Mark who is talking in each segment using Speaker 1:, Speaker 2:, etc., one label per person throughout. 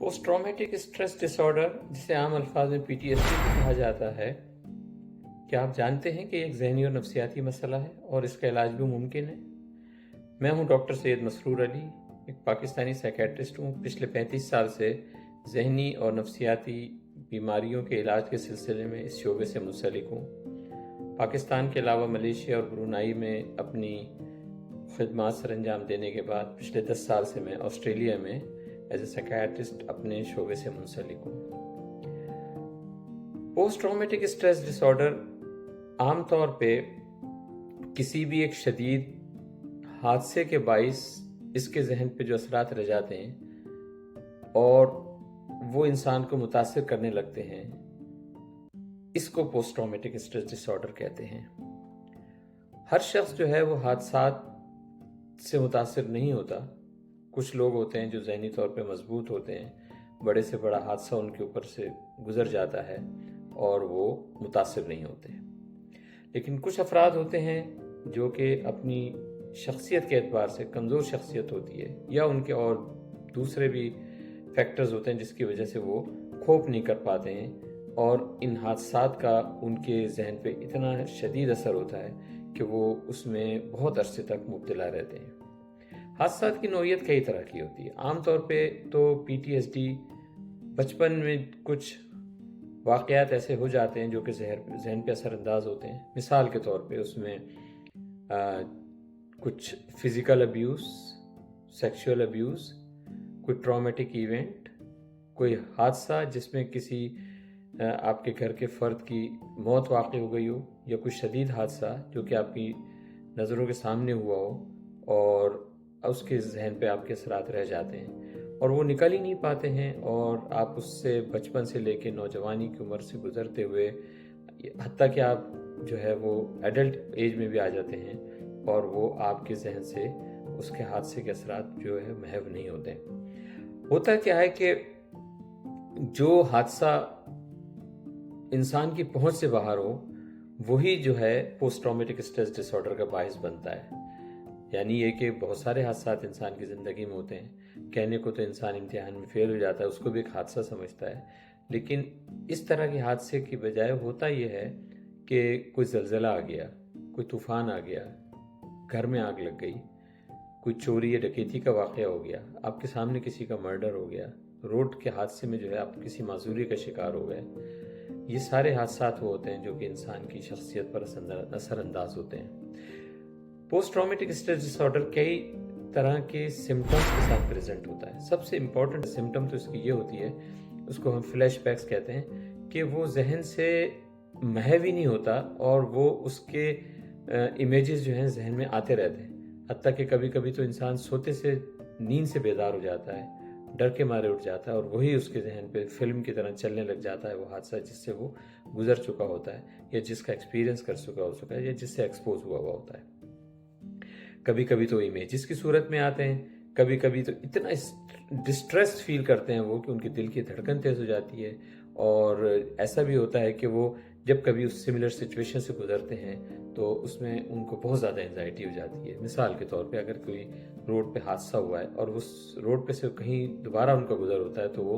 Speaker 1: Post traumatic stress disorder, जिसे आम अल्फाज में PTSD भी कहा जाता है, क्या आप जानते हैं कि एक ज़हनी और नफ्सियाती मसला है और इसका इलाज भी मुमकिन है? मैं हूं डॉक्टर सैयद मसरूर अली, एक पाकिस्तानी साइकेट्रिस्ट हूं। पिछले 35 साल से ज़हनी और नफ्सियाती बीमारियों के इलाज के सिलसिले में इस शोबे से मुंसलिक हूँ। पाकिस्तान के अलावा मलेशिया और ब्रुनाई में अपनी खिदमात सर अंजाम देने के बाद पिछले 10 साल से मैं ऑस्ट्रेलिया में एज ए साइकियाट्रिस्ट अपने शोबे से मुंसलिक हूँ। पोस्ट ट्रॉमेटिक स्ट्रेस डिसऑर्डर आमतौर पे किसी भी एक शदीद हादसे के बाइस इसके जहन पे जो असरात रह जाते हैं और वो इंसान को मुतासिर करने लगते हैं, इसको पोस्ट ट्रॉमेटिक स्ट्रेस डिसऑर्डर कहते हैं। हर शख्स जो है वो हादसात से मुतासिर नहीं होता। कुछ लोग होते हैं जो ज़हनी तौर पे मजबूत होते हैं, बड़े से बड़ा हादसा उनके ऊपर से गुजर जाता है और वो मुतासिर नहीं होते। लेकिन कुछ अफराद होते हैं जो कि अपनी शख्सियत के एतबार से कमज़ोर शख्सियत होती है, या उनके और दूसरे भी फैक्टर्स होते हैं जिसकी वजह से वो कोप नहीं कर पाते हैं और इन हादसात का उनके जहन पे इतना शदीद असर होता है कि वो उसमें बहुत अरसे तक मुब्तला रहते हैं। हादसात की नौइयत कई तरह की होती है। आमतौर पे तो PTSD बचपन में कुछ वाक़यात ऐसे हो जाते हैं जो कि जहन पे असरअंदाज होते हैं। मिसाल के तौर पे उसमें कुछ फिज़िकल अब्यूज़, सेक्सुअल अब्यूज़, कोई ट्रॉमेटिक इवेंट, कोई हादसा जिसमें किसी आपके घर के फ़र्द की मौत वाक़ हो गई हो, या कोई शदीद हादसा जो कि आपकी नज़रों के सामने हुआ हो और उसके जहन पे आपके असरात रह जाते हैं और वो निकल ही नहीं पाते हैं, और आप उससे बचपन से लेके नौजवानी की उम्र से गुजरते हुए हत्ता कि आप जो है वो एडल्ट एज में भी आ जाते हैं और वो आपके जहन से उसके हादसे के असरात जो है महव नहीं होते। होता क्या है कि जो हादसा इंसान की पहुंच से बाहर हो वही जो है पोस्ट ट्रॉमेटिक स्ट्रेस डिसऑर्डर का बायस बनता है। यानी ये कि बहुत सारे हादसात इंसान की ज़िंदगी में होते हैं। कहने को तो इंसान इम्तिहान में फेल हो जाता है, उसको भी एक हादसा समझता है, लेकिन इस तरह के हादसे की बजाय होता ये है कि कोई ज़लज़ला आ गया, कोई तूफ़ान आ गया, घर में आग लग गई, कोई चोरी या डकैती का वाक़या हो गया, आपके सामने किसी का मर्डर हो गया, रोड के हादसे में जो है आप किसी माजूरी का शिकार हो गए। ये सारे हादसात वो होते हैं जो कि इंसान की शख्सियत पर असरअंदाज होते हैं। पोस्ट ट्रॉमेटिक स्ट्रेस डिसऑर्डर कई तरह के सिम्टम्स के साथ प्रेजेंट होता है। सबसे इम्पॉर्टेंट सिम्टम तो इसकी ये होती है, उसको हम फ्लैशबैक्स कहते हैं, कि वो जहन से महव ही नहीं होता और वो उसके इमेजेस जो हैं जहन में आते रहते हैं। हत्ता कि कभी कभी तो इंसान सोते से नींद से बेदार हो जाता है, डर के मारे उठ जाता है और वही उसके जहन पे फिल्म की तरह चलने लग जाता है वो हादसा जिससे वो गुजर चुका होता है, या जिसका एक्सपीरियंस कर चुका है, या जिससे एक्सपोज हुआ होता है। कभी कभी तो इमेजेस की सूरत में आते हैं, कभी कभी तो इतना डिस्ट्रेस फील करते हैं वो कि उनके दिल की धड़कन तेज हो जाती है, और ऐसा भी होता है कि वो जब कभी उस सिमिलर सिचुएशन से गुजरते हैं तो उसमें उनको बहुत ज़्यादा एंजाइटी हो जाती है। मिसाल के तौर पे अगर कोई रोड पे हादसा हुआ है और उस रोड पे से कहीं दोबारा उनका गुजर होता है तो वो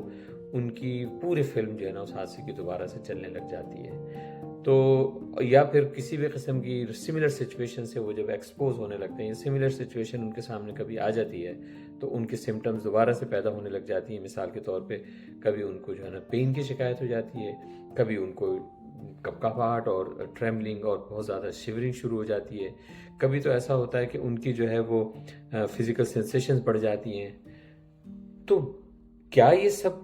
Speaker 1: उनकी पूरी फिल्म जो है ना उस हादसे की दोबारा से चलने लग जाती है। तो या फिर किसी भी किस्म की सिमिलर सिचुएशन से वो जब एक्सपोज होने लगते हैं, सिमिलर सिचुएशन उनके सामने कभी आ जाती है तो उनके सिम्टम्स दोबारा से पैदा होने लग जाती हैं। मिसाल के तौर पे कभी उनको जो है ना पेन की शिकायत हो जाती है, कभी उनको कपकपाहट और ट्रेमलिंग और बहुत ज़्यादा शिवरिंग शुरू हो जाती है, कभी तो ऐसा होता है कि उनकी जो है वो फिजिकल सेंसेशंस बढ़ जाती हैं। तो क्या ये सब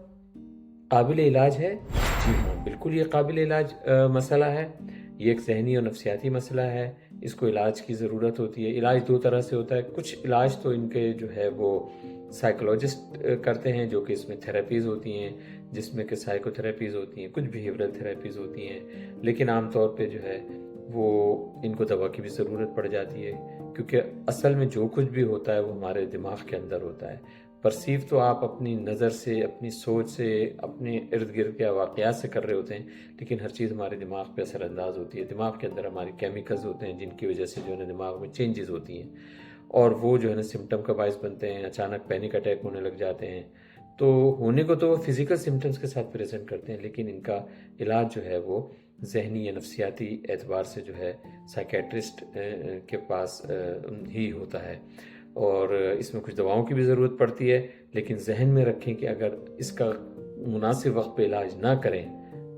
Speaker 1: काबिल इलाज है? जी हाँ, बिल्कुल ये काबिल इलाज मसला है। ये एक ज़हनी और नफ्सियाती मसला है, इसको इलाज की ज़रूरत होती है। इलाज दो तरह से होता है। कुछ इलाज तो इनके जो है वो साइकोलॉजिस्ट करते हैं, जो कि इसमें थेरेपीज़ होती हैं, जिसमें कि साइकोथेरेपीज़ होती हैं, कुछ बिहेवियरल थेरेपीज़ होती हैं, लेकिन आमतौर पे जो है वो इनको दवा की भी ज़रूरत पड़ जाती है, क्योंकि असल में जो कुछ भी होता है वो हमारे दिमाग के अंदर होता है। परसीव तो आप अपनी नज़र से, अपनी सोच से, अपने इर्द गिर्द के वाक़यात से कर रहे होते हैं, लेकिन हर चीज़ हमारे दिमाग पे असरअंदाज होती है। दिमाग के अंदर हमारे केमिकल्स होते हैं जिनकी वजह से जो है दिमाग में चेंजेस होती हैं और वो जो है ना सिम्टम का बायस बनते हैं। अचानक पैनिक अटैक होने लग जाते हैं, تو ہونے کو تو وہ فزیکل سمٹمز کے ساتھ پریزنٹ کرتے ہیں، لیکن ان کا علاج جو ہے وہ ذہنی یا نفسیاتی اعتبار سے جو ہے سائیکیٹرسٹ کے پاس ہی ہوتا ہے، اور اس میں کچھ دواؤں کی بھی ضرورت پڑتی ہے، لیکن ذہن میں رکھیں کہ اگر اس کا مناسب وقت پہ علاج نہ کریں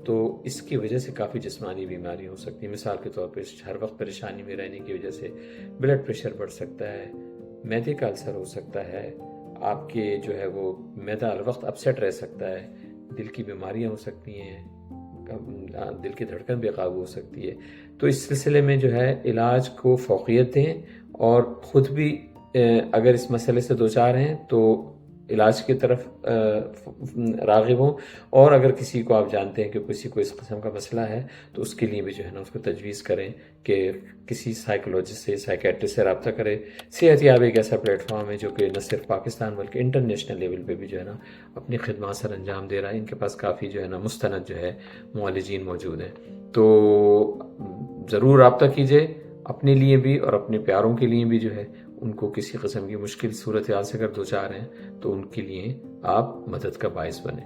Speaker 1: تو اس کی وجہ سے کافی جسمانی بیماری ہو سکتی ہے۔ مثال کے طور پہ ہر وقت پریشانی میں رہنے کی وجہ سے بلڈ پریشر بڑھ سکتا ہے، معدے کا السر ہو سکتا ہے، آپ کے جو ہے وہ معدہ ہر وقت اپسیٹ رہ سکتا ہے، دل کی بیماریاں ہو سکتی ہیں، دل کی دھڑکن بے قابو ہو سکتی ہے۔ تو اس سلسلے میں جو ہے علاج کو فوقیت دیں، اور خود بھی اگر اس مسئلے سے دوچار ہیں تو علاج کی طرف راغب ہوں، اور اگر کسی کو آپ جانتے ہیں کہ کسی کو اس قسم کا مسئلہ ہے تو اس کے لیے بھی جو ہے نا اس کو تجویز کریں کہ کسی سائیکولوجسٹ سے، سائیکیٹرسٹ سے رابطہ کرے۔ صحت یاب ایک ایسا پلیٹ فارم ہے جو کہ نہ صرف پاکستان بلکہ انٹرنیشنل لیول پہ بھی جو ہے نا اپنی خدمات سر انجام دے رہا ہے۔ ان کے پاس کافی جو ہے نا مستند جو ہے معالجین موجود ہیں، تو ضرور رابطہ کیجئے، اپنے لیے بھی اور اپنے پیاروں کے لیے بھی جو ہے ان کو کسی قسم کی مشکل صورتحال سے اگر دوچار ہیں تو ان کے لیے آپ مدد کا باعث بنیں۔